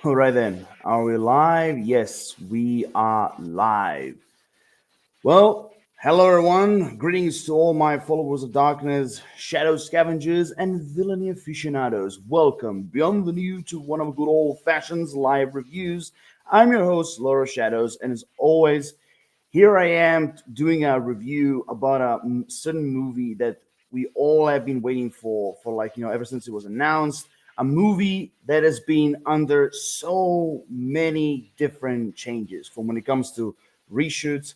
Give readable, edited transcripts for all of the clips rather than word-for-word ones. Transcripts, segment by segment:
All right then. Are we live? Yes, we are live. Well, hello everyone. Greetings to all my followers of darkness, shadow scavengers, and villainy aficionados. Welcome beyond the new to one of good old fashions live reviews. I'm your host, Laura Shadows, and as always, here I am doing a review about a certain movie that we all have been waiting for ever since it was announced. A movie that has been under so many different changes from when it comes to reshoots,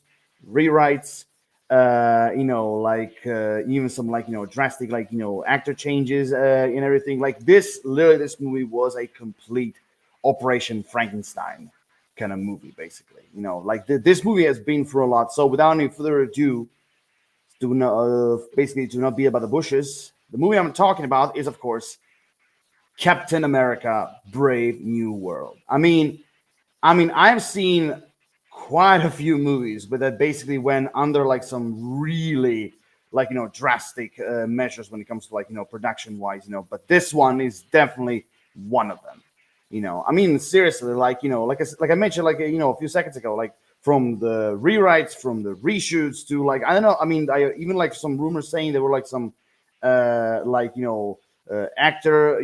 rewrites, even some drastic actor changes and everything. Like this, literally, this movie was a complete Operation Frankenstein kind of movie, basically. This movie has been through a lot. So without any further ado, to not be about the bushes, the movie I'm talking about is, of course, Captain America: Brave New World. I've seen quite a few movies, but that basically went under like some really drastic measures when it comes to production wise. But this one is definitely one of them. Seriously, like I mentioned a few seconds ago, like from the rewrites, from the reshoots to like I don't know. I even like some rumors saying there were like some actor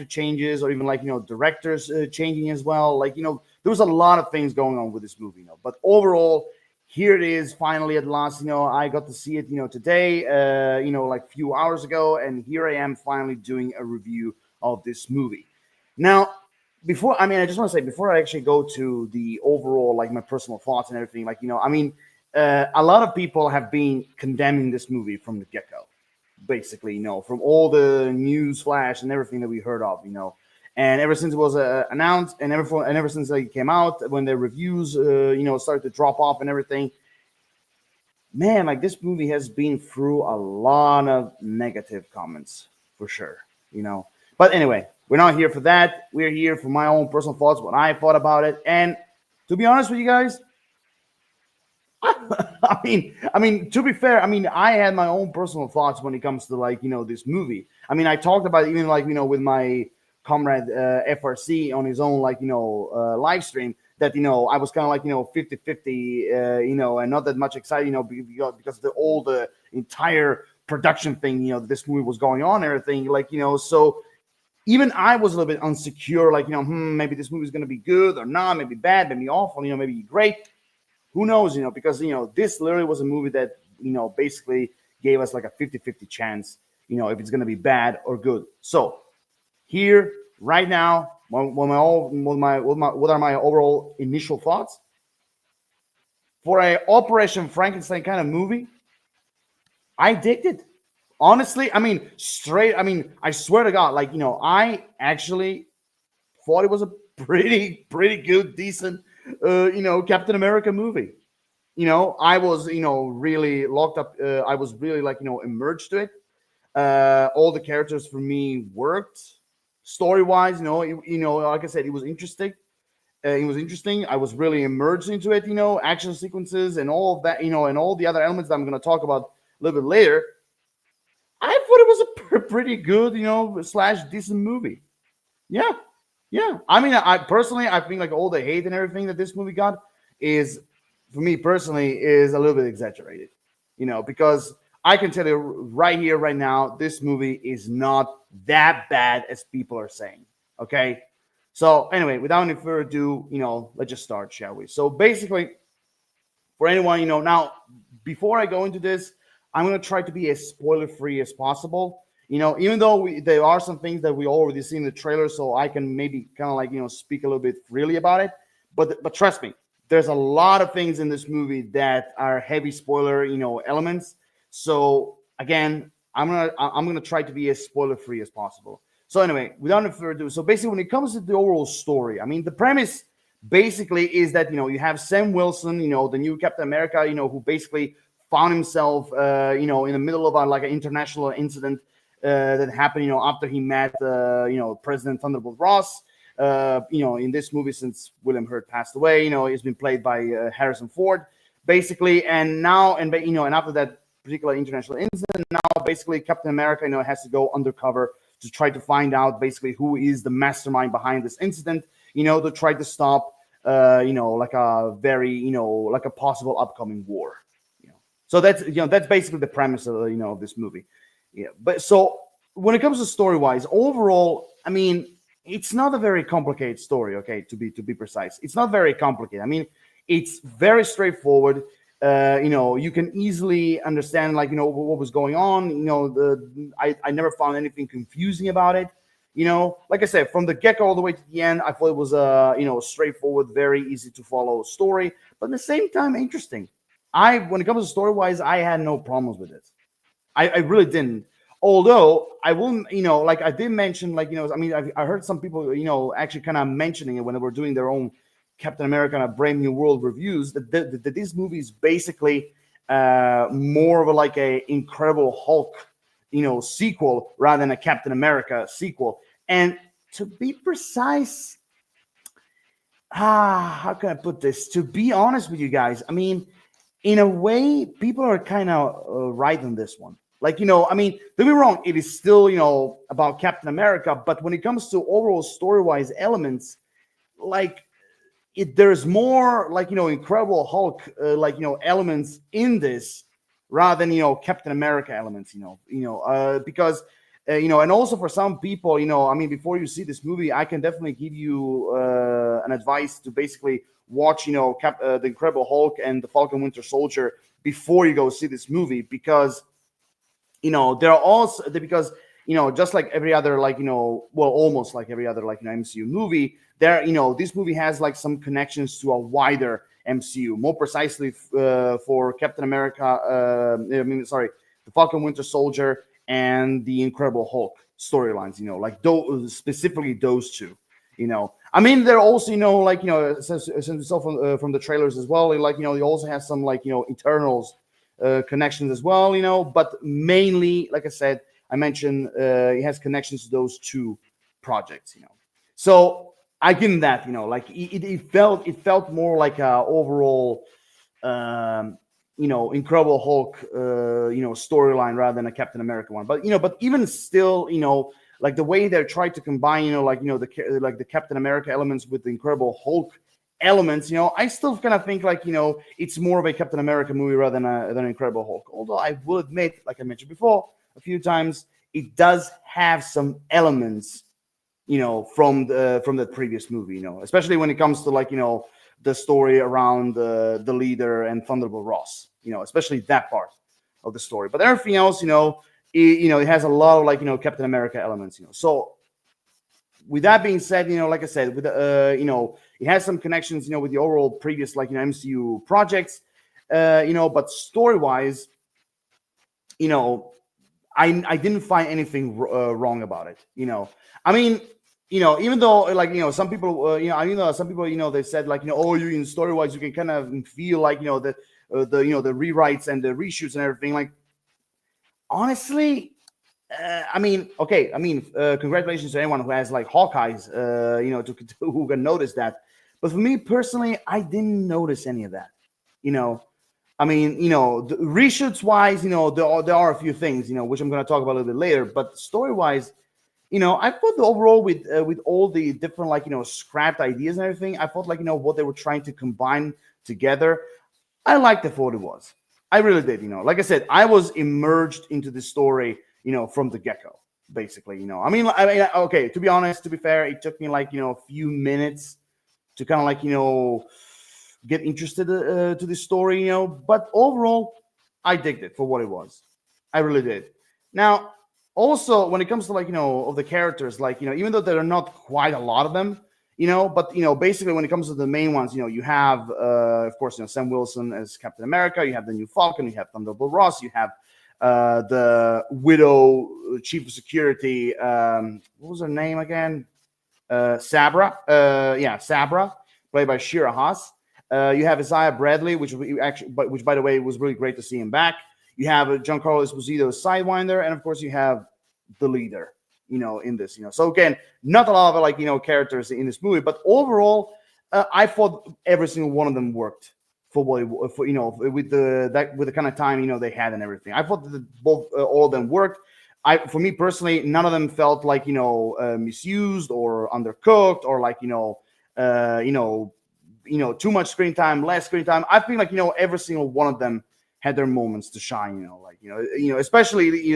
changes, or even directors changing as well. There was a lot of things going on with this movie. But overall, here it is finally at last. I got to see it today, like a few hours ago, and here I am finally doing a review of this movie. Now, I just want to say, before I actually go to the overall, like my personal thoughts and everything, a lot of people have been condemning this movie from the get-go, basically, from all the news flash and everything that we heard of, and ever since it was announced, and ever since it came out, when the reviews, started to drop off and everything, man, like this movie has been through a lot of negative comments for sure, you know. But anyway, we're not here for that. We're here for my own personal thoughts, what I thought about it, and to be honest with you guys, to be fair, I had my own personal thoughts when it comes to this movie. I talked about it even with my comrade FRC on his own live stream, that I was kind of 50-50, and not that much excited, because the all the entire production thing, this movie was going on and everything, so even I was a little bit unsecure, maybe this movie is going to be good or not, maybe bad, maybe awful, maybe great. Who knows, because, this literally was a movie that, basically gave us like a 50-50 chance, if it's going to be bad or good. So here, right now, what are my overall initial thoughts? For a Operation Frankenstein kind of movie, I digged it. Honestly, straight, I swear to God, I actually thought it was a pretty good, decent, Captain America movie. I was, really locked up. I was really immersed to it. All the characters for me worked story wise. Like I said, it was interesting. It was interesting. I was really immersed into it. Action sequences and all of that. And all the other elements that I'm going to talk about a little bit later. I thought it was a pretty good, slash decent movie. Yeah, yeah. I personally, I think like all the hate and everything that this movie got is, for me personally, is a little bit exaggerated. Because I can tell you right here, right now, this movie is not that bad as people are saying. Okay. So anyway, without any further ado, let's just start, shall we? So basically, for anyone, now before I go into this, I'm going to try to be as spoiler free as possible. Even though there are some things that we already see in the trailer, so I can maybe kind of speak a little bit freely about it. But trust me, there's a lot of things in this movie that are heavy spoiler, elements. So again, I'm gonna try to be as spoiler free as possible. So anyway, without any further ado, so basically when it comes to the overall story, the premise basically is that you have Sam Wilson, the new Captain America, who basically found himself, in the middle of an international incident that happened, after he met, President Thunderbolt Ross. In this movie, since William Hurt passed away, he's been played by Harrison Ford, basically. And now, and after that particular international incident, now basically Captain America, has to go undercover to try to find out basically who is the mastermind behind this incident. to try to stop, like a very, like a possible upcoming war. You know, so that's basically the premise of of this movie. Yeah, but so when it comes to story wise, overall, I mean, it's not a very complicated story. Okay, to be precise, it's not very complicated. I mean, it's very straightforward. You can easily understand, like, what was going on. I never found anything confusing about it. Like I said, from the get go all the way to the end, I thought it was a straightforward, very easy to follow story, but at the same time interesting. When it comes to story wise, I had no problems with it. I really didn't. Although I wouldn't, like I did mention, like, I mean, I heard some people, actually kind of mentioning it when they were doing their own Captain America and a Brave New World reviews, that this movie is basically more of a, like, a Incredible Hulk, sequel rather than a Captain America sequel. And to be precise, how can I put this? To be honest with you guys, I mean, in a way, people are kind of right on this one. Like, I mean, don't be wrong, it is still, about Captain America, but when it comes to overall story-wise elements, like, there's more, like, Incredible Hulk, like, elements in this rather than, Captain America elements, because, and also for some people, I mean, before you see this movie, I can definitely give you an advice to basically watch, the Incredible Hulk and the Falcon Winter Soldier before you go see this movie, because there are also, because just like every other, like, well, almost like every other, like, MCU movie, there, this movie has, like, some connections to a wider MCU, more precisely for Captain America, the Falcon Winter Soldier and the Incredible Hulk storylines, like those, specifically those two. I mean, they're also, like, since we saw from the trailers as well, like, they also have some, like, Eternals connections as well, but mainly, like I said, I mentioned, it has connections to those two projects, So I give him that, like, it felt more like a overall, Incredible Hulk, storyline rather than a Captain America one. But even still, like the way they're trying to combine, the Captain America elements with the Incredible Hulk elements, I still kind of think, like, it's more of a Captain America movie rather than an Incredible Hulk. Although I will admit, like I mentioned before a few times, it does have some elements, from the previous movie, especially when it comes to, like, the story around the leader and Thunderbolt Ross, especially that part of the story. But everything else, it has a lot of, like, Captain America elements, So with that being said, like I said, with it has some connections, with the overall previous, like, MCU projects, but story wise, I didn't find anything wrong about it. I mean, even though, like, some people, even though some people, they said, like, oh, you in story wise, you can kind of feel, like, the rewrites and the reshoots and everything. Like, honestly, I mean, okay, I mean, congratulations to anyone who has, like, Hawkeyes, who can notice that. But for me personally, I didn't notice any of that. I mean, the reshoots wise, there are a few things, which I'm going to talk about a little bit later. But story wise, I thought overall with all the different, like, scrapped ideas and everything, I thought, like, what they were trying to combine together, I liked it for what it was. I really did. Like I said, I was immersed into the story, from the get go, basically. I mean, okay, to be honest, to be fair, it took me, like, a few minutes to kind of, like, get interested to the story, But overall, I digged it for what it was. I really did. Now, also when it comes to, like, of the characters, like, even though there are not quite a lot of them, but basically when it comes to the main ones, you have, of course, Sam Wilson as Captain America. You have the new Falcon. You have Thunderbolt Ross. You have the Widow, Chief of Security. What was her name again? Sabra. Yeah, Sabra, played by Shira Haas. You have Isaiah Bradley, which by the way, was really great to see him back. You have Giancarlo Esposito as Sidewinder, and of course you have the leader, in this, So again, not a lot of, like, characters in this movie, but overall, I thought every single one of them worked for what for with the kind of time they had and everything. I thought that both all of them worked. For me personally, none of them felt like misused or undercooked or, like, uh, you know, too much screen time, less screen time. I feel like every single one of them had their moments to shine. Especially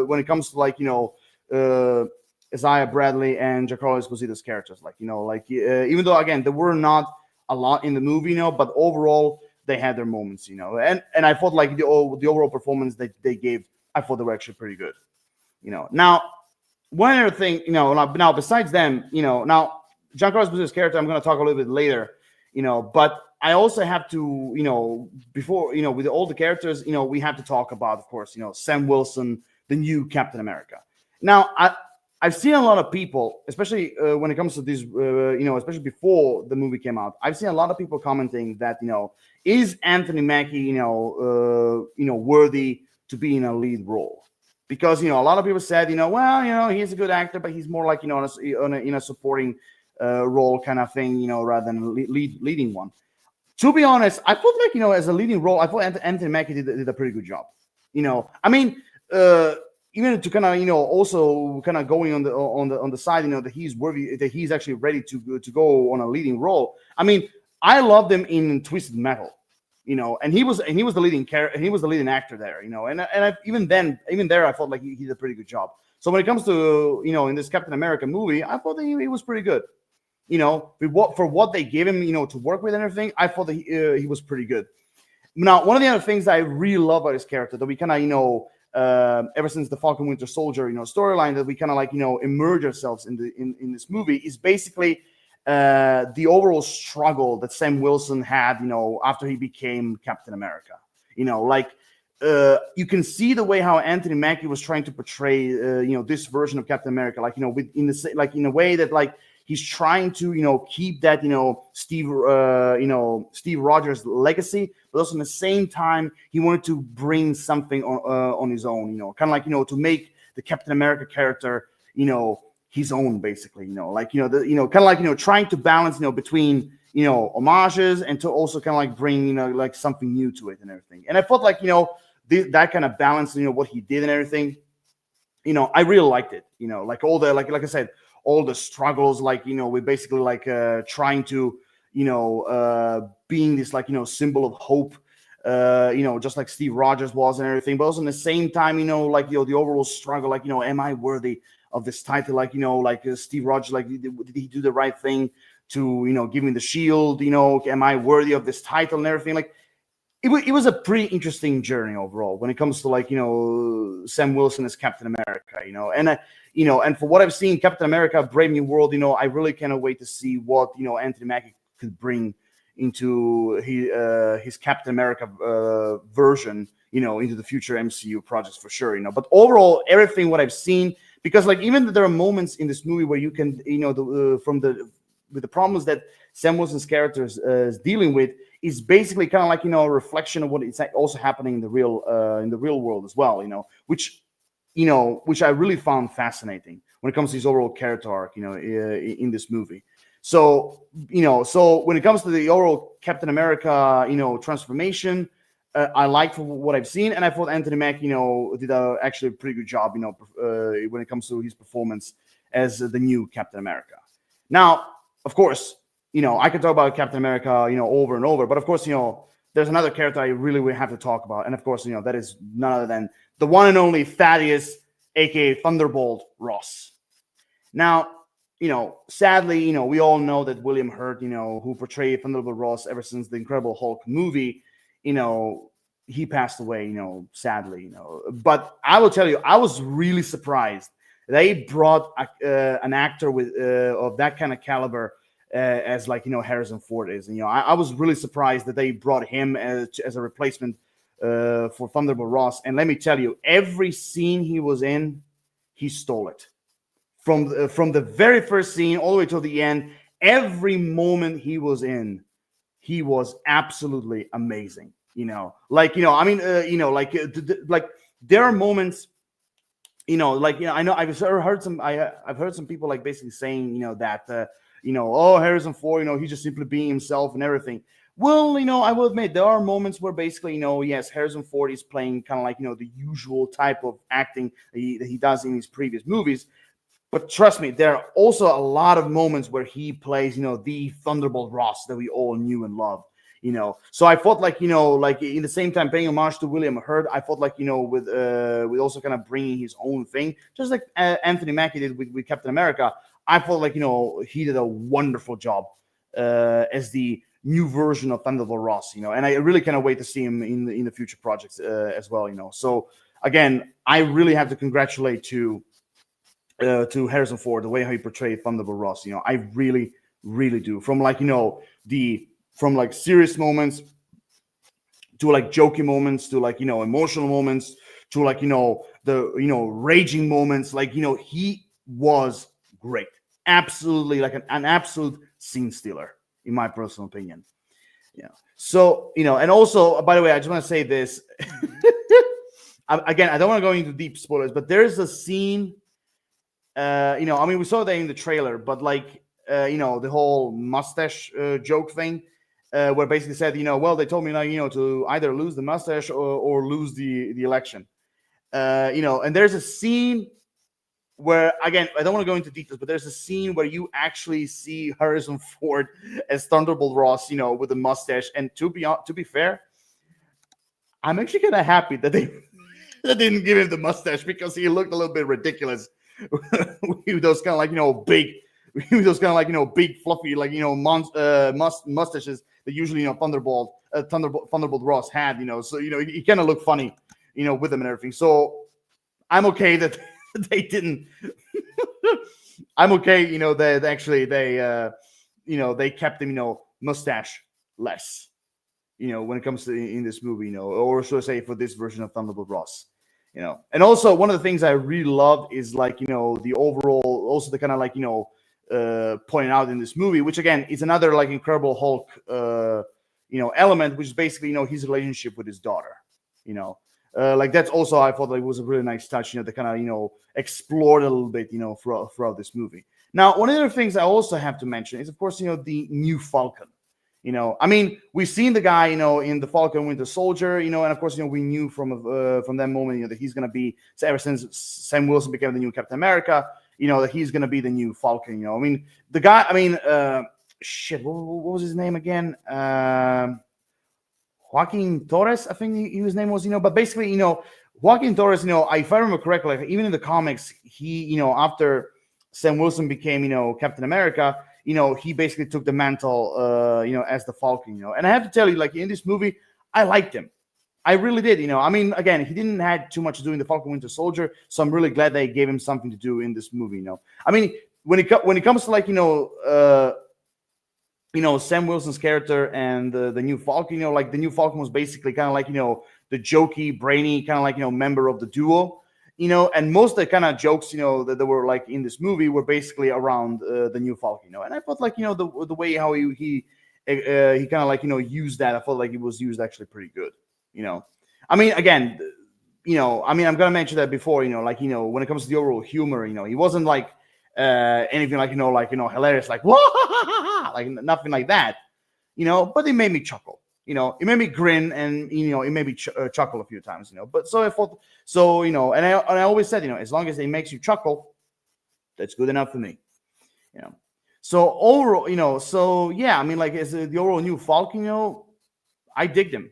when it comes to Isaiah Bradley and Giancarlo Esposito's characters. Even though again there were not a lot in the movie, but overall they had their moments. And I thought like the overall performance that they gave, I thought they were actually pretty good. Now one other thing, now besides them, now Giancarlo Esposito's character, I'm going to talk a little bit later, but I also have to, before, with all the characters, we have to talk about, of course, Sam Wilson, the new Captain America. Now, I've seen a lot of people, especially when it comes to this, especially before the movie came out, I've seen a lot of people commenting that, is Anthony Mackie, worthy to be in a lead role? Because, a lot of people said, well, he's a good actor, but he's more like, in a supporting role kind of thing, rather than leading one. To be honest, I thought like, as a leading role, I thought Anthony Mackie did a pretty good job. I mean, even to kind of, also kind of going on the side, that he's worthy, that he's actually ready to go on a leading role. I mean, I loved him in Twisted Metal, and he was the leading character, he was the leading actor there, and even there, I felt like he did a pretty good job. So when it comes to, in this Captain America movie, I thought that he was pretty good. For what they gave him, to work with and everything, I thought that he was pretty good. Now, one of the other things that I really love about his character that we kind of, ever since the Falcon Winter Soldier, storyline, that we kind of like, immerse ourselves in this movie is basically the overall struggle that Sam Wilson had, after he became Captain America. You can see the way how Anthony Mackie was trying to portray, this version of Captain America, in a way that like he's trying to, keep that, Steve Rogers legacy, but also at the same time he wanted to bring something on his own, kind of like, to make the Captain America character, his own, basically, kind of like, trying to balance, between, homages and to also kind of like bring, like something new to it and everything. And I felt like, that kind of balance, what he did and everything, I really liked it, like all the, like I said, all the struggles, like, we basically like trying to, being this like, symbol of hope, just like Steve Rogers was and everything, but also in the same time, like, the overall struggle, like, am I worthy of this title? Like, Steve Rogers, like, did he do the right thing to, give me the shield? Am I worthy of this title and everything? Like, it was a pretty interesting journey overall when it comes to like, Sam Wilson as Captain America, and for what I've seen, Captain America, Brave New World, I really cannot wait to see what, Anthony Mackie could bring into his Captain America version, into the future MCU projects for sure, But overall, everything what I've seen, because like even there are moments in this movie where you can, with the problems that Sam Wilson's character is dealing with, is basically kind of like a reflection of what is also happening in the real world as well, which I really found fascinating when it comes to his overall character arc, in this movie. So when it comes to the overall Captain America, transformation, I liked what I've seen, and I thought Anthony Mackie, did actually a pretty good job, when it comes to his performance as the new Captain America. Now, of course, I could talk about Captain America, over and over, but of course, there's another character I really will have to talk about, and of course, that is none other than the one and only Thaddeus, aka Thunderbolt Ross. Now, sadly, we all know that William Hurt, who portrayed Thunderbolt Ross ever since the Incredible Hulk movie, he passed away, sadly, But I will tell you, I was really surprised they brought an actor with of that kind of caliber as like Harrison Ford is. And, I was really surprised that they brought him as a replacement for Thunderbolt Ross. And let me tell you, every scene he was in, he stole it. From the very first scene all the way to the end, every moment he was in, he was absolutely amazing. Like there are moments, I know I've heard some people like basically saying, that oh, Harrison Ford, he's just simply being himself and everything. Well, I will admit there are moments where basically, yes, Harrison Ford is playing kind of like, the usual type of acting that he does in his previous movies. But trust me, there are also a lot of moments where he plays, the Thunderbolt Ross that we all knew and loved. So I thought like, like in the same time paying homage to William Hurt, I thought like, with also kind of bringing his own thing, just like Anthony Mackie did with Captain America. I thought like, he did a wonderful job as the new version of Thunderbolt Ross, and I really cannot wait to see him in the future projects as well, So again, I really have to congratulate to Harrison Ford, the way how he portrayed Thunderbolt Ross. I really, really do. From like, from like serious moments to like jokey moments to like, emotional moments to like, the, raging moments. Like, he was great. Absolutely like an absolute scene stealer, in my personal opinion. So, and also, by the way, I just want to say this. Again, I don't want to go into deep spoilers, but there's a scene. I mean, we saw that in the trailer, but like, the whole mustache joke thing, where basically said, well, they told me like, to either lose the mustache or lose the election. And there's a scene where, again, I don't want to go into details, but there's a scene where you actually see Harrison Ford as Thunderbolt Ross, with the mustache. And to be fair, I'm actually kind of happy that they didn't give him the mustache, because he looked a little bit ridiculous. With those kind of like big, with those kind of like big fluffy like mustaches that usually Thunderbolt Ross had, so he kind of looked funny, with them and everything. So I'm okay that they didn't. I'm okay, that actually they kept him mustache less, when it comes to in this movie, or should I say for this version of Thunderbolt Ross. And also one of the things I really love is like, the overall, also the kind of like, pointing out in this movie, which again is another like Incredible Hulk, element, which is basically, his relationship with his daughter, like that's also, I thought like was a really nice touch, to kind of, explored a little bit, throughout this movie. Now, one of the other things I also have to mention is, of course, the new Falcon. I mean, we've seen the guy, in the Falcon Winter Soldier, and of course, we knew from that moment, that he's going to be, so ever since Sam Wilson became the new Captain America, that he's going to be the new Falcon. I mean, the guy, I mean, shit, what was his name again? Joaquin Torres, I think his name was, but basically, Joaquin Torres, if I remember correctly, like, even in the comics, he, after Sam Wilson became, Captain America, he basically took the mantle, as the Falcon, And I have to tell you, like, in this movie, I liked him. I really did, I mean, again, he didn't have too much to do in the Falcon Winter Soldier, so I'm really glad they gave him something to do in this movie, I mean, when it comes to like, Sam Wilson's character and the new Falcon, like the new Falcon was basically kind of like, the jokey, brainy, kind of like, member of the duo. And most of the kind of jokes, that were like in this movie were basically around the new Falcon, And I thought like, the way how he kind of like, used that, I felt like it was used actually pretty good, I mean, again, I mean, I'm going to mention that before, like, when it comes to the overall humor, he wasn't like anything like, hilarious, like, whoa, like nothing like that, but it made me chuckle. It made me grin, and it made me chuckle a few times. But so I thought, so and I always said, as long as it makes you chuckle, that's good enough for me. So overall, so yeah, I mean, like as the overall new Falcon, I digged him.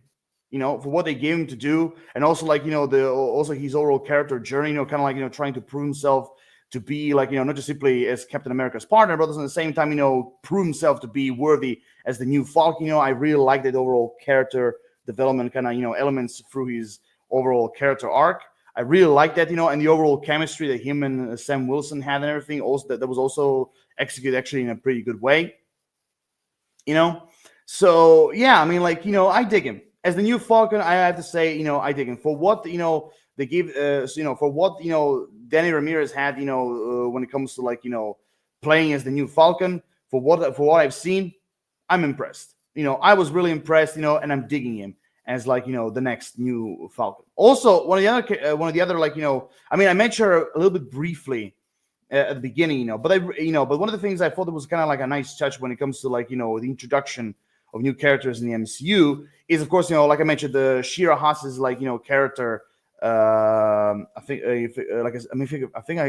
For what they gave him to do, and also like also his overall character journey, kind of like trying to prove himself to be like not just simply as Captain America's partner, but at the same time prove himself to be worthy as the new Falcon. I really like that overall character development kind of elements through his overall character arc. I really like that, and the overall chemistry that him and Sam Wilson had and everything. Also, that was also executed actually in a pretty good way. So yeah, I mean, like I dig him as the new Falcon. I have to say, I dig him for what they give, for what Danny Ramirez had, when it comes to like playing as the new Falcon. For what I've seen, I'm impressed. I was really impressed. And I'm digging him as like the next new Falcon. Also, one of the other like I mean, I mentioned her a little bit briefly at the beginning, but but one of the things I thought it was kind of like a nice touch when it comes to like the introduction of new characters in the MCU is, of course, like I mentioned, the Shira Haas's like character I think like I mean, I think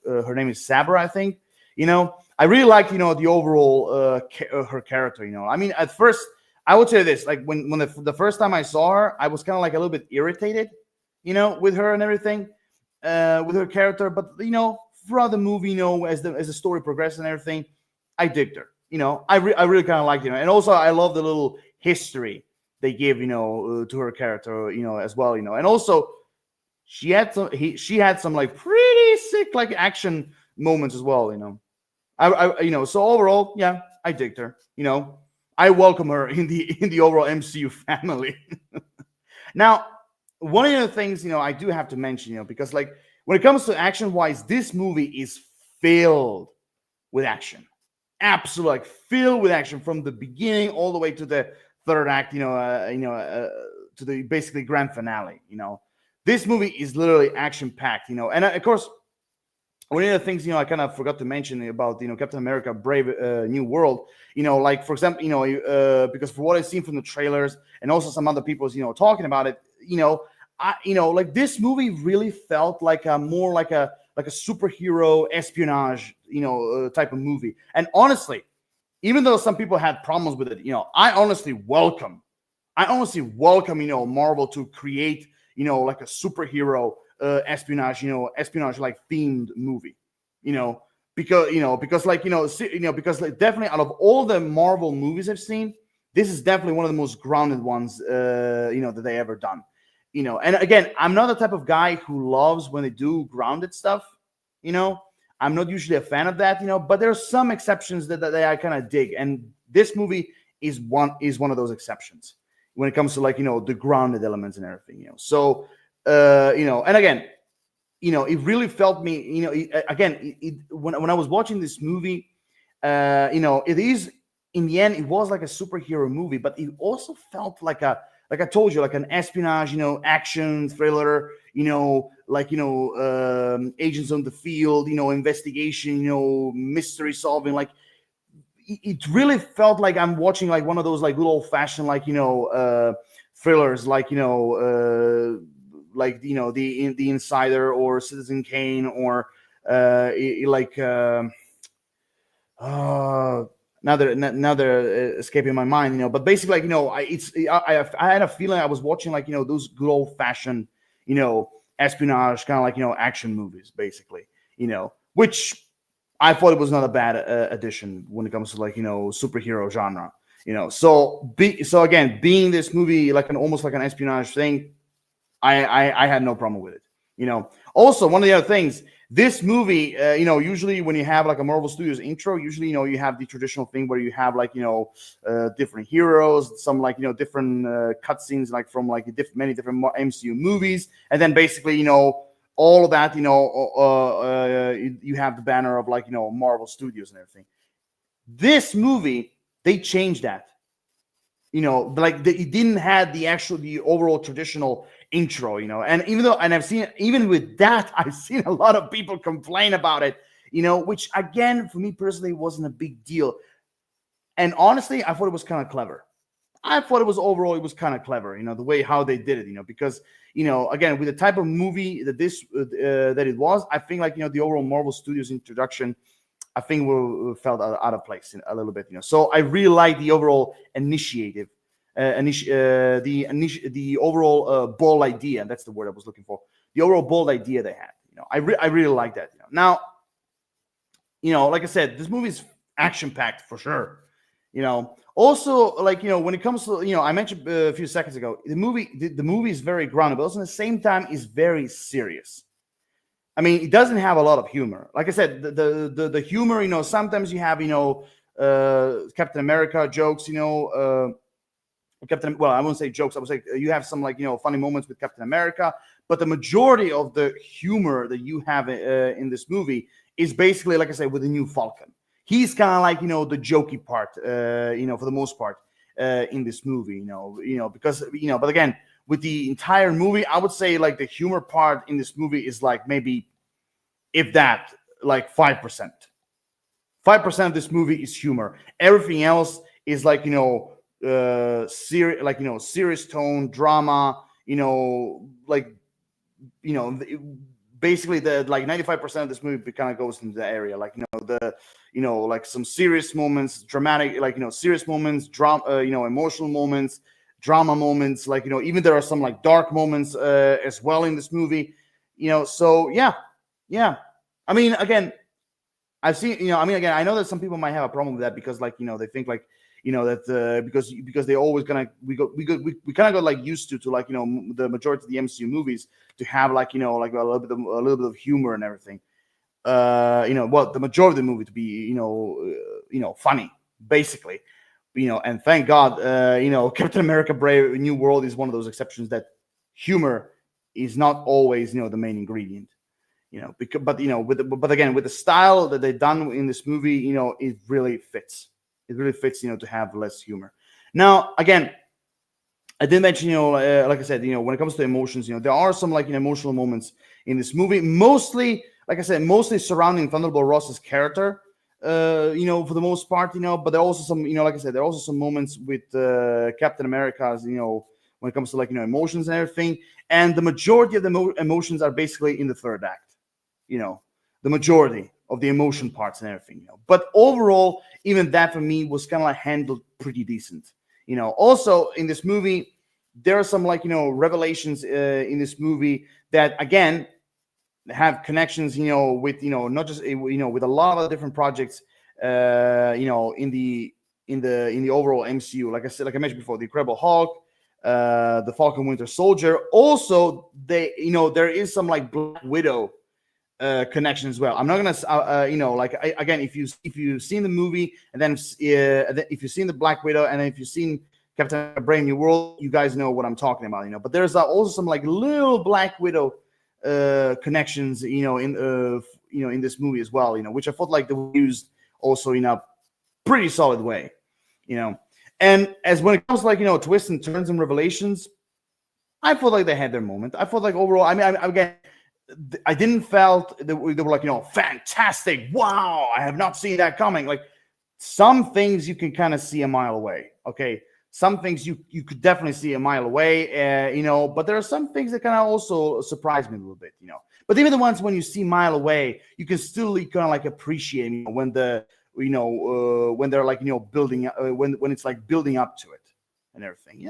her name is Sabra. I think I really liked the overall her character. I mean, at first I would say this, like when the first time I saw her, I was kind of like a little bit irritated, with her and everything, with her character. But throughout the movie, as the story progressed and everything, I digged her. I really kind of liked and also I love the little history they give to her character, as well, and also she had some like pretty sick like action moments as well. So overall, yeah, I digged her. I welcome her in the overall MCU family. Now, one of the things I do have to mention, because like when it comes to action wise, this movie is filled with action, absolutely like filled with action from the beginning all the way to the third act. To the basically grand finale. This movie is literally action packed. And of course, one of the things I kind of forgot to mention about Captain America: Brave New World, like for example, because for what I've seen from the trailers and also some other people's talking about it, like this movie really felt like a more like a superhero espionage type of movie. And honestly, even though some people had problems with it, I honestly welcome Marvel to create like a superhero espionage like themed movie, because like because like, definitely out of all the Marvel movies I've seen, this is definitely one of the most grounded ones that they ever done. And again, I'm not the type of guy who loves when they do grounded stuff. I'm not usually a fan of that, but there are some exceptions that I kind of dig, and this movie is one of those exceptions when it comes to like the grounded elements and everything. So and again, it really felt me, when I was watching this movie, it is, in the end, it was like a superhero movie, but it also felt like like I told you, like an espionage, action thriller, agents on the field, investigation, mystery solving. Like it really felt like I'm watching like one of those like little old fashioned like thrillers, like the Insider or Citizen Kane or now they're escaping my mind, but basically like I had a feeling I was watching like those good old fashioned espionage kind of like action movies basically, which I thought it was not a bad addition when it comes to like superhero genre. So again, being this movie like almost like an espionage thing, I had no problem with it. Also, one of the other things, this movie, usually when you have like a Marvel Studios intro, usually you have the traditional thing where you have like different heroes, some like different cutscenes like from like many different MCU movies, and then basically all of that you have the banner of like Marvel Studios and everything. This movie, they changed that. It didn't have the overall traditional intro, and I've seen, even with that, I've seen a lot of people complain about it, which again, for me personally, wasn't a big deal. And honestly, I thought it was kind of clever. I thought it was kind of clever, the way how they did it, because, again, with the type of movie that that it was, I think like, the overall Marvel Studios introduction, I think we felt out of place a little bit, So I really like the overall initiative, the overall bold idea. That's the word I was looking for. The overall bold idea they had. I really like that. Now, like I said, this movie is action packed for sure. Also like when it comes to I mentioned a few seconds ago, the movie is very grounded, but also at the same time is very serious. I mean, it doesn't have a lot of humor. Like I said, the humor, sometimes you have, Captain America jokes, well, I won't say jokes. I would say you have some like, funny moments with Captain America, but the majority of the humor that you have in this movie is basically, like I said, with the new Falcon. He's kind of like, the jokey part, for the most part, in this movie, because, but again, with the entire movie, I would say like the humor part in this movie is like maybe, if that, like 5%. 5% of this movie is humor. Everything else is like, serious tone, drama, like you know, basically the like 95% of this movie kind of goes into the area, like, like some serious moments, dramatic, like, serious moments, drama, emotional moments, drama moments, like, even there are some like dark moments as well in this movie, so yeah. I mean, again, I've seen, again, I know that some people might have a problem with that because, like, they think like, that because they always gonna we kind of got like used to like, the majority of the MCU movies to have like, like a little bit of humor and everything. Well, the majority of the movie to be, funny, basically, and thank God, Captain America: Brave New World is one of those exceptions that humor is not always, the main ingredient. Because, but again, with the style that they've done in this movie, it really fits. It really fits, to have less humor. Now, again, I did mention, like I said, when it comes to emotions, there are some like emotional moments in this movie. Mostly, like I said, mostly surrounding Thunderbolt Ross's character. For the most part, but there are also some, like I said, there are also some moments with Captain America's, when it comes to like emotions and everything. And the majority of the emotions are basically in the third act. The majority of the emotion parts and everything. But overall, even that for me was kind of like handled pretty decent. Also in this movie, there are some like revelations in this movie that again have connections, with not just with a lot of different projects, in the overall MCU. Like I said, like I mentioned before, the Incredible Hulk, the Falcon Winter Soldier. Also, there is some like Black Widow connection as well. I'm not gonna, again, if you've seen the movie and then if you've seen the Black Widow and then if you've seen Captain America: Brave New World, you guys know what I'm talking about, But there's also some like little Black Widow connections, in this movie as well, which I felt like they were used also in a pretty solid way, And as when it comes to like twists and turns and revelations, I felt like they had their moment. I felt like overall, again, I didn't felt that they were like, fantastic. Wow, I have not seen that coming. Like some things you can kind of see a mile away. Okay. Some things you could definitely see a mile away, but there are some things that kind of also surprise me a little bit, But even the ones when you see mile away, you can still kind of like appreciate, when when they're like, building, when it's like building up to it and everything,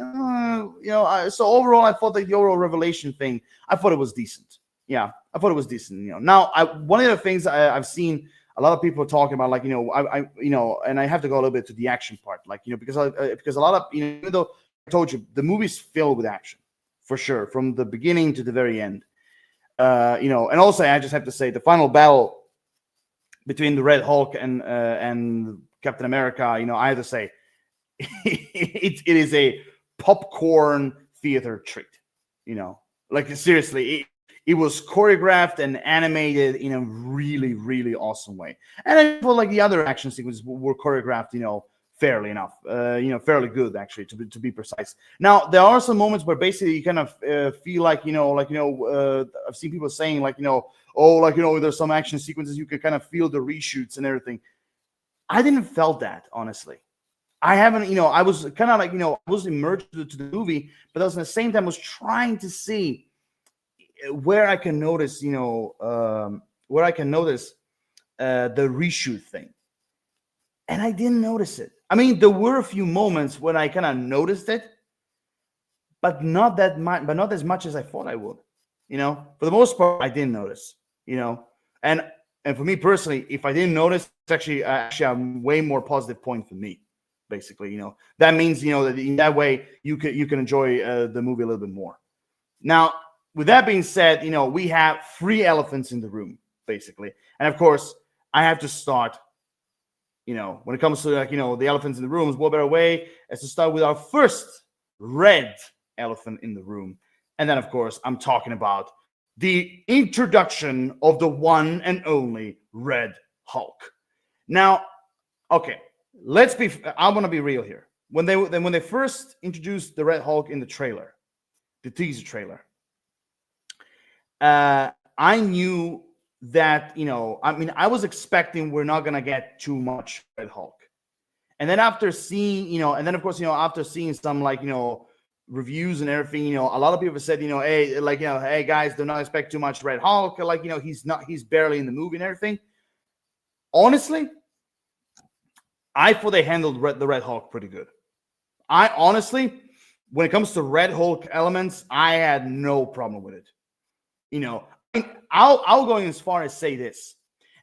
So overall, I thought that the overall revelation thing, I thought it was decent. Yeah, I thought it was decent. Now one of the things I've seen a lot of people talking about, like, and I have to go a little bit to the action part, like, because a lot of, even though I told you the movie's filled with action for sure from the beginning to the very end, and also I just have to say the final battle between the Red Hulk and Captain America, I have to say it is a popcorn theater treat, like seriously. It was choreographed and animated in a really, really awesome way. And I feel like the other action sequences were choreographed, fairly enough, fairly good actually, to be precise. Now there are some moments where basically you kind of feel like, I've seen people saying like, there's some action sequences you can kind of feel the reshoots and everything. I didn't felt that, honestly. I haven't, I was kind of like, I was immersed to the movie, but I was at the same time was trying to see where I can notice, where I can notice the reshoot thing, and I didn't notice it. I mean, there were a few moments when I kind of noticed it, but not that much, but not as much as I thought I would. For the most part, I didn't notice. And for me personally, if I didn't notice, it's actually a way more positive point for me. Basically, that means that in that way you can enjoy the movie a little bit more. Now, with that being said, we have 3 elephants in the room, basically. And of course, I have to start, when it comes to like, the elephants in the room, what better way as to start with our first red elephant in the room. And then, of course, I'm talking about the introduction of the one and only Red Hulk. Now, okay, I want to be real here. When they first introduced the Red Hulk in the trailer, the teaser trailer, I knew that, I was expecting we're not going to get too much Red Hulk. And then after seeing, and then of course, after seeing some like, reviews and everything, a lot of people said, hey, like, hey guys, do not expect too much Red Hulk. Like, he's barely in the movie and everything. Honestly, I thought they handled the Red Hulk pretty good. I honestly, when it comes to Red Hulk elements, I had no problem with it. I'll go as far as say this: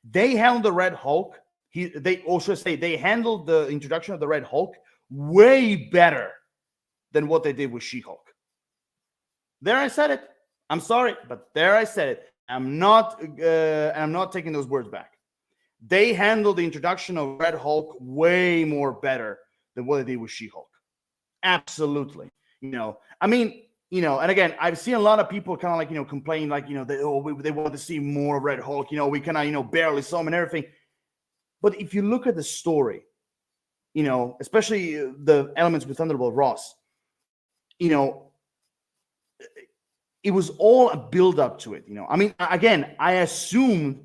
they handled the Red Hulk. They handled the introduction of the Red Hulk way better than what they did with She-Hulk. There, I said it. I'm sorry, but there I said it. I'm not taking those words back. They handled the introduction of Red Hulk way more better than what they did with She-Hulk. Absolutely. I mean, and again, I've seen a lot of people kind of like, complain like, they want to see more Red Hulk. We kind of, barely saw him and everything. But if you look at the story, especially the elements with Thunderbolt Ross, it was all a build up to it. I mean, again, I assumed,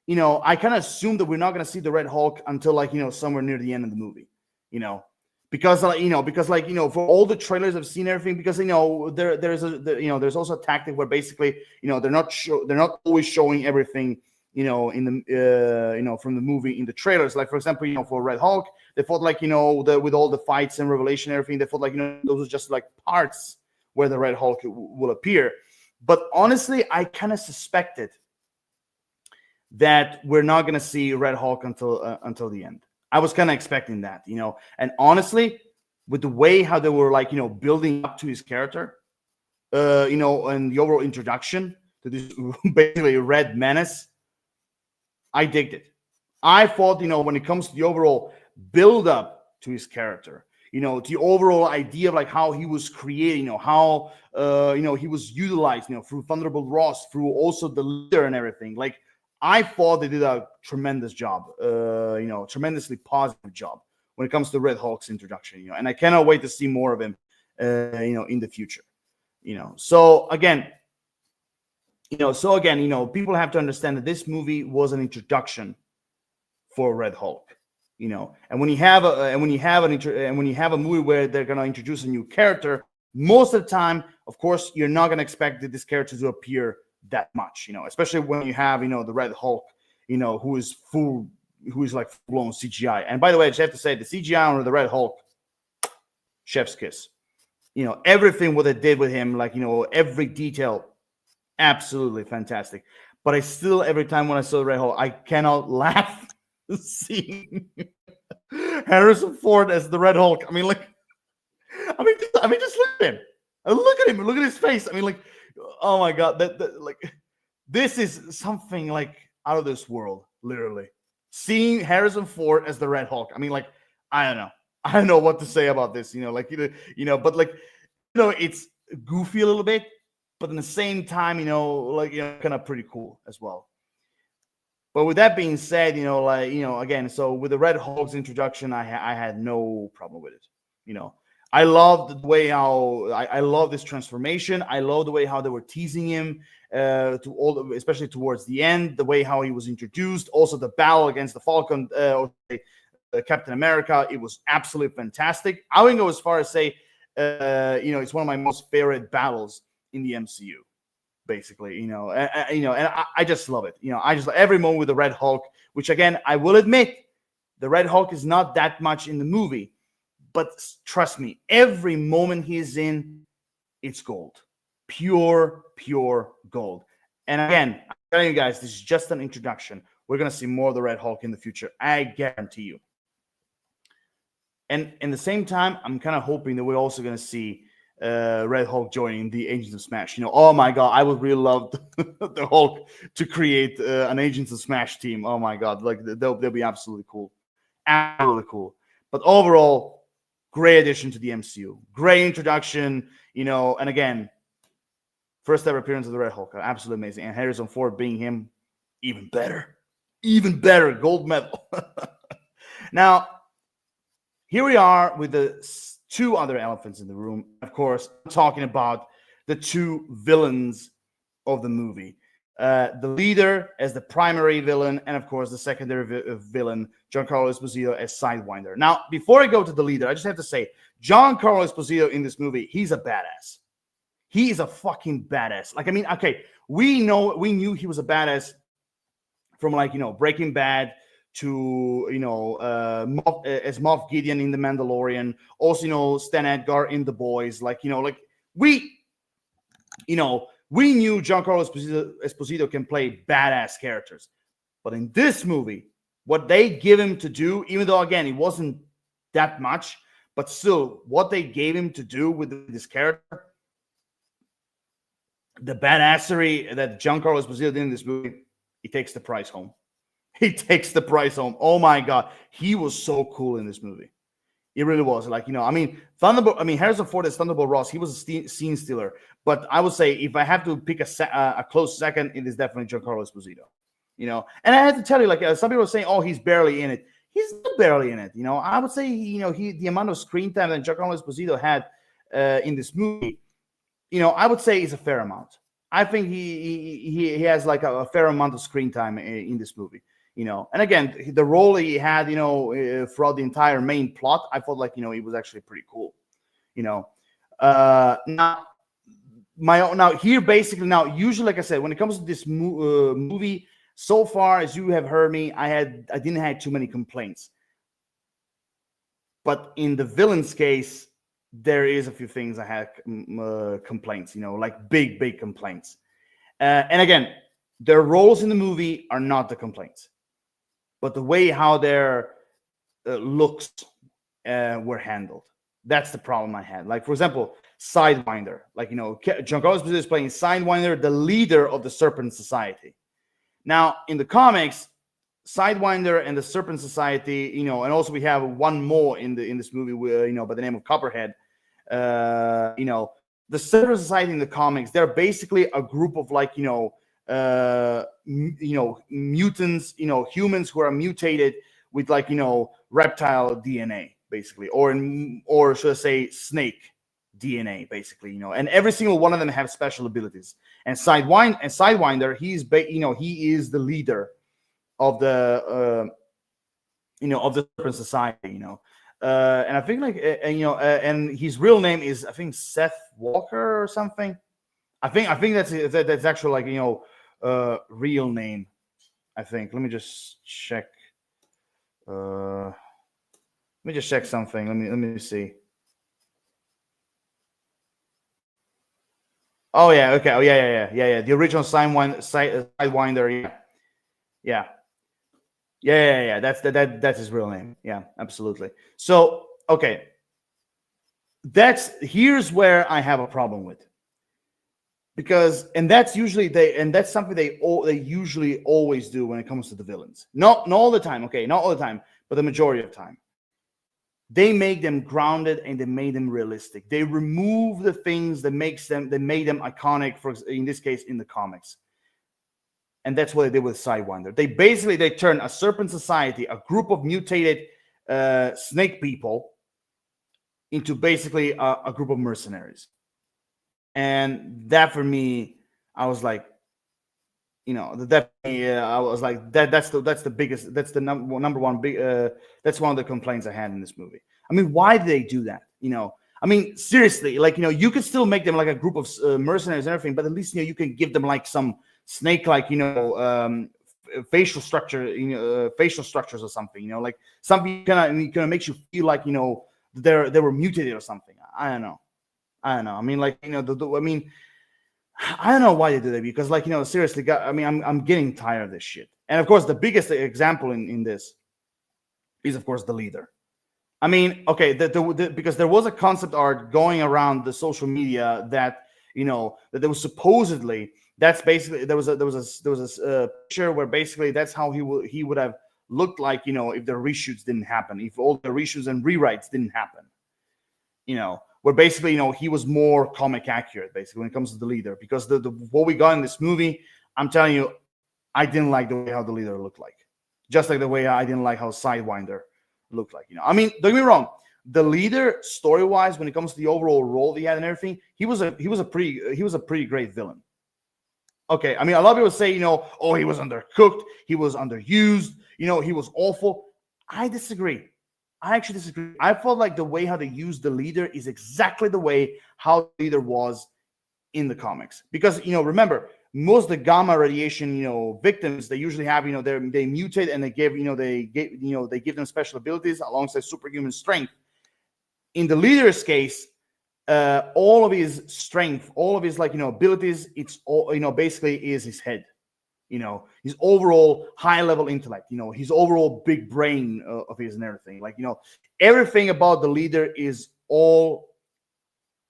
I kind of assumed that we're not going to see the Red Hulk until like, somewhere near the end of the movie, because for all the trailers I've seen everything, because there's also a tactic where basically they're not always showing everything in the from the movie in the trailers. Like for example, for Red Hulk, they thought like with all the fights and Revelation and everything, they thought like those are just like parts where the Red Hulk will appear. But honestly, I kind of suspected that we're not going to see Red Hulk until the end. I was kind of expecting that, and honestly, with the way how they were like, building up to his character, and the overall introduction to this basically Red Menace, I digged it. I thought, when it comes to the overall build up to his character, the overall idea of like how he was created, how, he was utilized, through Thunderbolt Ross, through also the leader and everything. Like, I thought they did a tremendous job, tremendously positive job when it comes to Red Hulk's introduction, and I cannot wait to see more of him, in the future, So again, people have to understand that this movie was an introduction for Red Hulk, and when you have a movie where they're gonna introduce a new character, most of the time, of course, you're not gonna expect that this character to appear that much, especially when you have, the Red Hulk, who is like full-blown CGI. And by the way, I just have to say, the CGI on the Red Hulk, chef's kiss. Everything what they did with him, like, every detail, absolutely fantastic. But I still, every time when I saw the Red Hulk, I cannot laugh seeing Harrison Ford as the Red Hulk. I mean, just look at him. Look at him. Look at his face. I mean, like, oh my God, like, this is something like out of this world, literally. Seeing Harrison Ford as the Red Hulk. I mean, like, I don't know what to say about this, but like, it's goofy a little bit, but in the same time, kind of pretty cool as well. But with that being said, again, so with the Red Hulk's introduction, I had no problem with it, I love the way how I love this transformation. I love the way how they were teasing him especially towards the end, the way how he was introduced. Also, the battle against the Falcon, Captain America, it was absolutely fantastic. I wouldn't go as far as say, it's one of my most favorite battles in the MCU, basically. And I just love it. I just love every moment with the Red Hulk. Which again, I will admit, the Red Hulk is not that much in the movie. But trust me, every moment he's in, it's gold. Pure gold. And again, I'm telling you guys, this is just an introduction. We're going to see more of the Red Hulk in the future. I guarantee you. And in the same time, I'm kind of hoping that we're also going to see Red Hulk joining the Agents of Smash. Oh my God, I would really love the Hulk to create an Agents of Smash team. Oh my God, like they'll be absolutely cool. Absolutely cool. But overall, great addition to the MCU. Great introduction, and again, first ever appearance of the Red Hulk. Absolutely amazing. And Harrison Ford being him, even better. Even better. Gold medal. Now, here we are with the two other elephants in the room. Of course, I'm talking about the two villains of the movie. the leader as the primary villain, and of course the secondary villain, Giancarlo Esposito, as Sidewinder. Now, before I go to the leader, I just have to say, Giancarlo Esposito in this movie, he's a badass. He is a fucking badass. Like, I mean, okay, we knew he was a badass from, like, Breaking Bad to, as Moff Gideon in The Mandalorian, also, Stan Edgar in The Boys. Like, we knew Giancarlo Esposito can play badass characters. But in this movie, what they give him to do, even though, again, it wasn't that much, but still, what they gave him to do with this character, the badassery that Giancarlo Esposito did in this movie, he takes the prize home. He takes the prize home. Oh my God. He was so cool in this movie. It really was. Like, Harrison Ford as Thunderbolt Ross, he was a scene stealer. But I would say, if I have to pick a close second, it is definitely Giancarlo Esposito. And I have to tell you, like, some people are saying, oh, he's barely in it. He's not barely in it. I would say, the amount of screen time that Giancarlo Esposito had in this movie, I would say is a fair amount. I think he has like a fair amount of screen time in this movie. And again, the role he had, throughout the entire main plot, I felt like, it was actually pretty cool. Now here, basically, usually, like I said, when it comes to this movie, so far as you have heard me, I didn't have too many complaints. But in the villain's case, there is a few things I had complaints, like big complaints. And again, their roles in the movie are not the complaints, but the way how their looks were handled. That's the problem I had. Like, for example, Sidewinder. Like, Giancarlo Esposito is playing Sidewinder, the leader of the Serpent Society. Now, in the comics, Sidewinder and the Serpent Society, and also we have one more in this movie, by the name of Copperhead. The Serpent Society in the comics, they're basically a group of, like, mutants, humans who are mutated with, like, reptile DNA, basically, or should I say snake DNA, basically, and every single one of them have special abilities. And Sidewinder, he is the leader of the of the Serpent Society, and I think, like, and his real name is, I think, Seth Walker or something. I think that's actually, like, real name. I think. Let me just check. Let me just check something. Let me see. Oh yeah. Okay. Oh yeah. The original Sidewinder. Yeah. Yeah. That's his real name. Yeah, absolutely. So, okay. Here's where I have a problem with. Because, and that's something they usually always do when it comes to the villains. Not all the time, okay, not all the time, but the majority of the time. They make them grounded and they made them realistic. They remove the things that made them iconic, for in this case, in the comics. And that's what they did with Sidewinder. They turn a Serpent Society, a group of mutated snake people, into basically a group of mercenaries. And that, for me, I was like, I was like, that's the biggest, that's the number one big, that's one of the complaints I had in this movie. I mean, why did they do that? I mean, seriously, like, you could still make them like a group of mercenaries and everything, but at least, you can give them like some snake-like, facial structure, facial structures or something, like something kind of makes you feel like, they were mutated or something. I don't know. I mean, like, I mean, I don't know why they do that, because, like, seriously, I mean, I'm getting tired of this shit. And of course, the biggest example in this is, of course, the leader. I mean, okay, because there was a concept art going around the social media that, that there was supposedly, that's basically, there was a picture where basically that's how he would have looked like, if the reshoots didn't happen, if all the reshoots and rewrites didn't happen, where basically, he was more comic accurate, basically, when it comes to the leader. Because what we got in this movie, I'm telling you, I didn't like the way how the leader looked like. Just like the way I didn't like how Sidewinder looked like. I mean, don't get me wrong. The leader, story-wise, when it comes to the overall role he had and everything, he was a pretty great villain. Okay, I mean, a lot of people say, oh, he was undercooked, he was underused, he was awful. I disagree. I actually disagree. I felt like the way how they used the leader is exactly the way how the leader was in the comics. Because, remember, most of the gamma radiation, victims, they usually have, they mutate and they give them special abilities alongside superhuman strength. In the leader's case, all of his strength, all of his abilities, it's all basically is his head. His overall high level intellect. His overall big brain of his and everything. Everything about the leader is all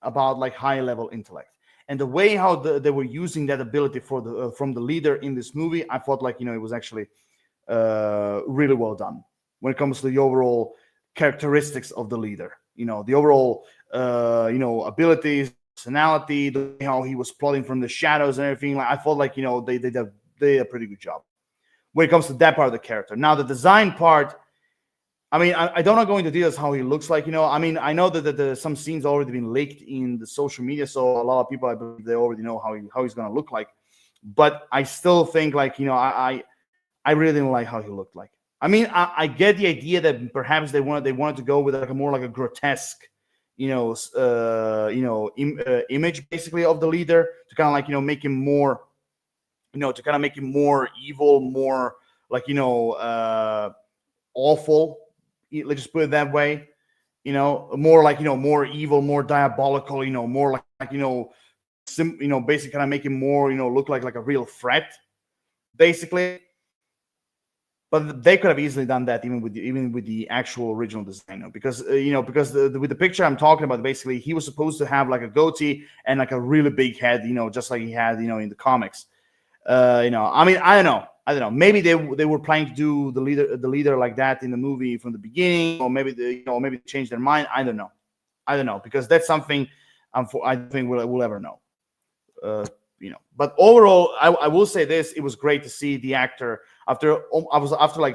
about high level intellect. And the way how they were using that ability for the from the leader in this movie, I thought it was actually really well done when it comes to the overall characteristics of the leader. The overall abilities, personality, the way how he was plotting from the shadows and everything. I thought they did a pretty good job when it comes to that part of the character. Now the design part, I mean, I don't want to go into details how he looks like. I mean, I know that some scenes already been leaked in the social media, so a lot of people, I believe, they already know how he's going to look like. But I still think I really didn't like how he looked like. I mean, I get the idea that perhaps they wanted to go with a more a grotesque, image basically of the leader to kind of make him more, evil, more awful. Let's just put it that way. More more evil, more diabolical. More basically kind of make him more, look like a real threat, basically. But they could have easily done that even with the actual original design, because with the picture I'm talking about, basically he was supposed to have a goatee and a really big head, just like he had in the comics. I mean, I don't know. Maybe they were planning to do the leader like that in the movie from the beginning, or maybe they changed their mind. I don't know, because that's something I think we'll ever know. But overall, I will say this: it was great to see the actor after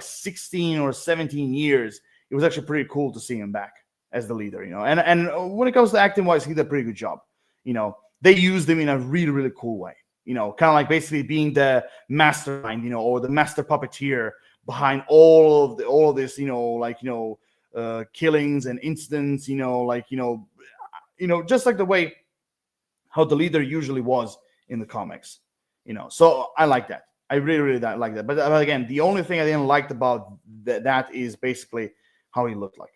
16 or 17 years. It was actually pretty cool to see him back as the leader. And when it comes to acting wise, he did a pretty good job. They used him in a really, really cool way. Kind of basically being the mastermind, or the master puppeteer behind all of this, killings and incidents, just like the way how the leader usually was in the comics, So I like that. I really, really like that. But again, the only thing I didn't like about that is basically how he looked like,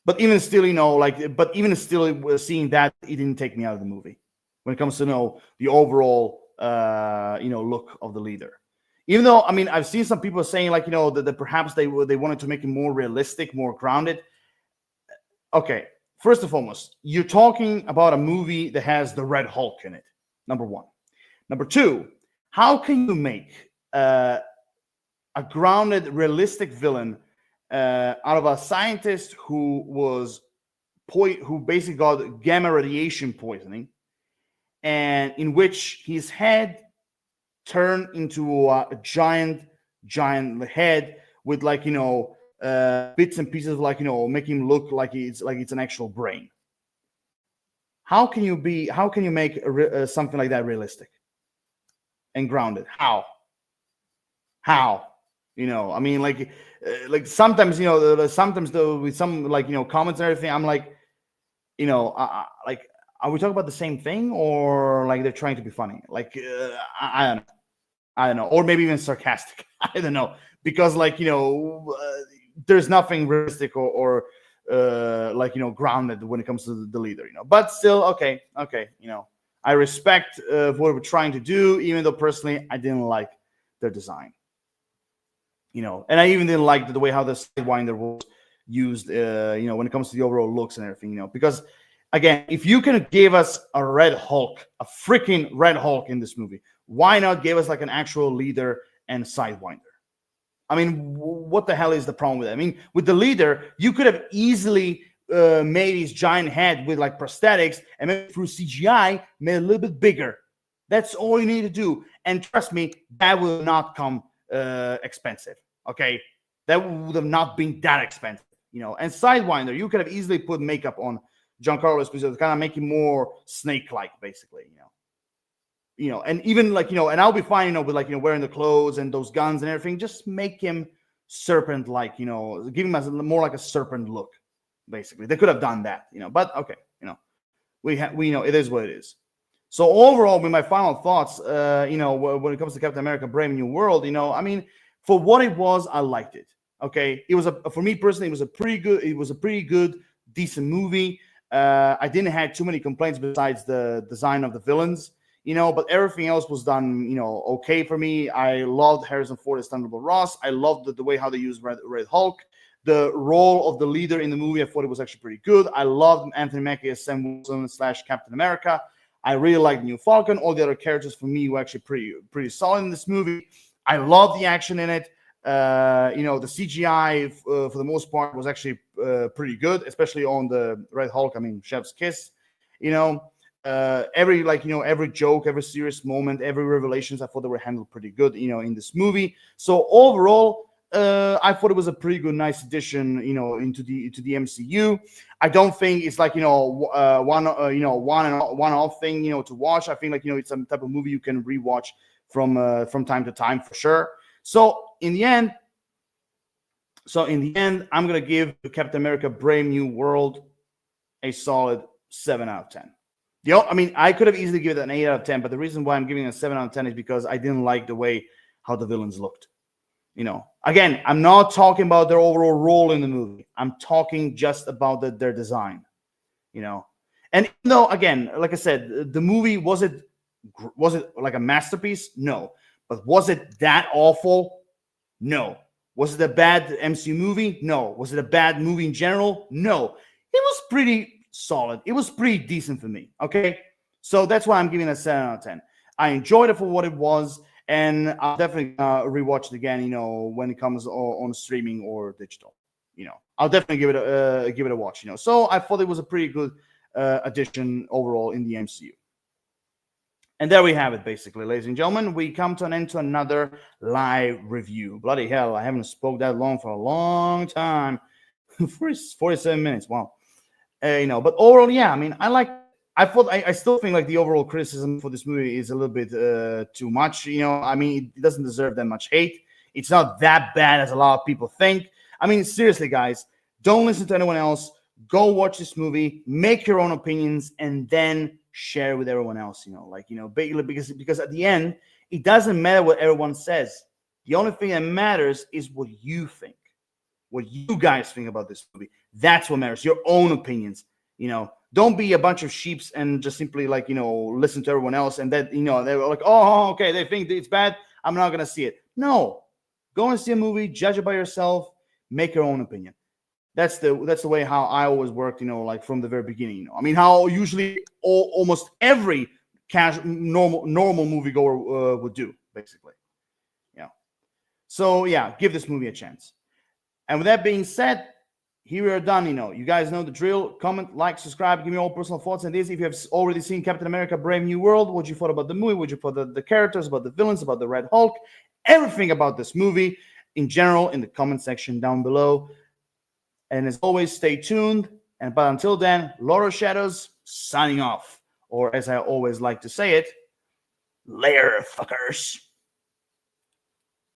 But even still, seeing that, it didn't take me out of the movie when it comes to the overall look of the leader. Even though, I mean, I've seen some people saying that perhaps they wanted to make it more realistic, more grounded. Okay, first and foremost, you're talking about a movie that has the Red Hulk in it. Number one. Number two, how can you make a grounded, realistic villain out of a scientist who basically got gamma radiation poisoning, and in which his head turned into a giant head with bits and pieces of make him look like it's an actual brain? How can you make something like that realistic and grounded? How? I mean, sometimes sometimes though with some comments and everything, I'm like, are we talking about the same thing, or they're trying to be funny? I don't know, or maybe even sarcastic. I don't know, because there's nothing realistic or grounded when it comes to the leader. But still, okay. I respect what we're trying to do, even though personally I didn't like their design. And I even didn't like the way how the Sidewinder was used. When it comes to the overall looks and everything. Because again, if you can give us a Red Hulk, a freaking Red Hulk in this movie, why not give us an actual leader and Sidewinder? I mean, what the hell is the problem with that? I mean, with the leader, you could have easily made his giant head with prosthetics, and maybe through CGI made it a little bit bigger. That's all you need to do. And trust me, that will not come expensive. Okay, that would have not been that expensive. And Sidewinder, you could have easily put makeup on Giancarlo Esposito to kind of make him more snake-like, basically. And even like, and I'll be fine, with like, wearing the clothes and those guns and everything. Just make him serpent like, give him as more like a serpent look. Basically, they could have done that, but okay, we know it is what it is. So overall, with my final thoughts, when it comes to Captain America: Brave New World, I mean, for what it was, I liked it. Okay, it was for me personally, it was a pretty good, decent movie. I didn't have too many complaints besides the design of the villains, but everything else was done, okay for me. I loved Harrison Ford as Thunderbolt Ross. I loved the way how they used Red Hulk. The role of the leader in the movie, I thought it was actually pretty good. I loved Anthony Mackie as Sam Wilson / Captain America. I really liked New Falcon. All the other characters for me were actually pretty solid in this movie. I love the action in it. The CGI for the most part was actually pretty good, especially on the Red Hulk. I mean, Chef's Kiss. Every joke, every serious moment, every revelations, I thought they were handled pretty good, in this movie. So overall, I thought it was a pretty good, nice addition, into the MCU. I don't think it's like one-off thing, to watch. I think like it's some type of movie you can rewatch from time to time for sure. So in the end, I'm gonna give Captain America: Brave New World a solid 7 out of 10. I could have easily given it an 8 out of 10, but the reason why I'm giving it a 7 out of 10 is because I didn't like the way how the villains looked. Again, I'm not talking about their overall role in the movie. I'm talking just about their design. And even though, again, like I said, the movie was it like a masterpiece? No. But was it that awful? No. Was it a bad MCU movie? No. Was it a bad movie in general? No. It was pretty solid. It was pretty decent for me. Okay. So that's why I'm giving it a 7 out of 10. I enjoyed it for what it was. And I'll definitely rewatch it again, when it comes on streaming or digital. I'll definitely give it a watch. So I thought it was a pretty good addition overall in the MCU. And there we have it, basically, ladies and gentlemen. We come to an end to another live review. Bloody hell, I haven't spoke that long for a long time. 47 minutes. Wow. But overall, yeah. I mean, I still think like the overall criticism for this movie is a little bit too much. I mean, it doesn't deserve that much hate. It's not that bad as a lot of people think. I mean, seriously, guys, don't listen to anyone else. Go watch this movie, make your own opinions, and then share with everyone else. Because at the end, it doesn't matter what everyone says. The only thing that matters is what you think, what you guys think about this movie. That's what matters. Your own opinions. Don't be a bunch of sheeps and just simply like, listen to everyone else. And that, they're like, oh, okay, they think it's bad. I'm not going to see it. No, go and see a movie, judge it by yourself, make your own opinion. That's the way how I always worked, like from the very beginning. I mean, how usually almost every normal moviegoer would do, basically. So yeah, give this movie a chance. And with that being said, here we are done. You guys know the drill. Comment, like, subscribe, give me all personal thoughts on this. If you have already seen Captain America: Brave New World, what you thought about the movie, what you thought the characters, about the villains, about the Red Hulk, everything about this movie in general in the comment section down below. And as always, stay tuned. But until then, Lord of Shadows signing off. Or as I always like to say it, later, fuckers.